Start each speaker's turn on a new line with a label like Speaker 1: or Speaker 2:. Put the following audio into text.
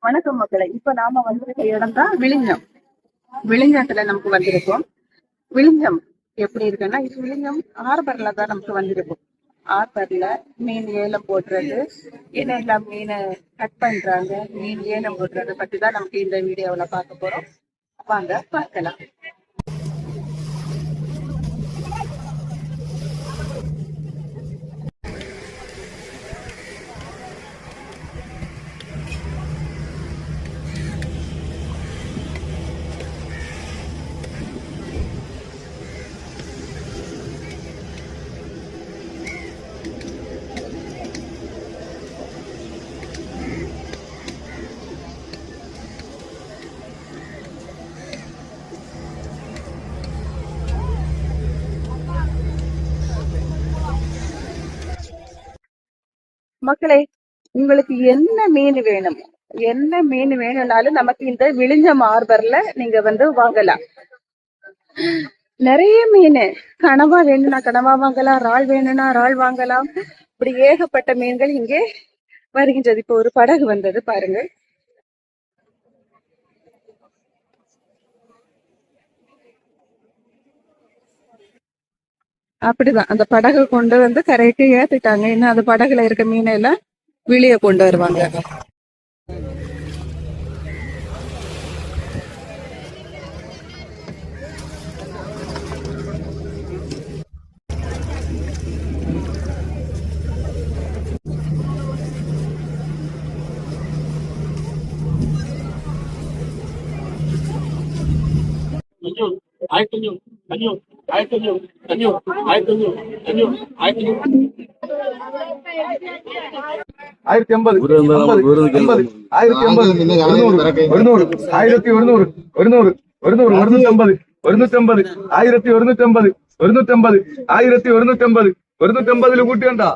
Speaker 1: வணக்கம் மக்களை. இப்ப நாம வந்திருக்க இடம் தான் விழிஞம். விழிஞத்துல நமக்கு வந்திருக்கோம். விழிஞம் எப்படி இருக்குன்னா, இது விழிஞம் ஹார்பர்ல தான் நமக்கு வந்திருக்கும். ஹார்பர்ல மீன் ஏலம் போடுறது, என்னெல்லாம் மீனை கட் பண்றாங்க, மீன் ஏலம் போடுறது பத்தி தான் நமக்கு இந்த வீடியோவில் பார்க்க போறோம். வாங்க பார்க்கலாம். மக்களே, உங்களுக்கு என்ன மீன் வேணும், என்ன மீன் வேணும்னாலும் நமக்கு இந்த விழிஞம் ஹார்பர்ல நீங்க வாங்கலாம். நிறைய மீன், கனவா வேணும்னா கனவா வாங்கலாம், இறால் வேணும்னா இறால் வாங்கலாம். இப்படி ஏகப்பட்ட மீன்கள் இங்கே வருகின்றது. இப்போ ஒரு படகு வந்தது பாருங்க. அப்படிதான் அந்த படகு கொண்டு கரைக்கு ஏத்திட்டாங்க. இன்னும் அந்த படகுல இருக்க மீனை எல்லாம் வெளியே கொண்டு வருவாங்க.
Speaker 2: ஆயிரத்தி எண்பது, 150 കൂട്ടിയണ്ടാ.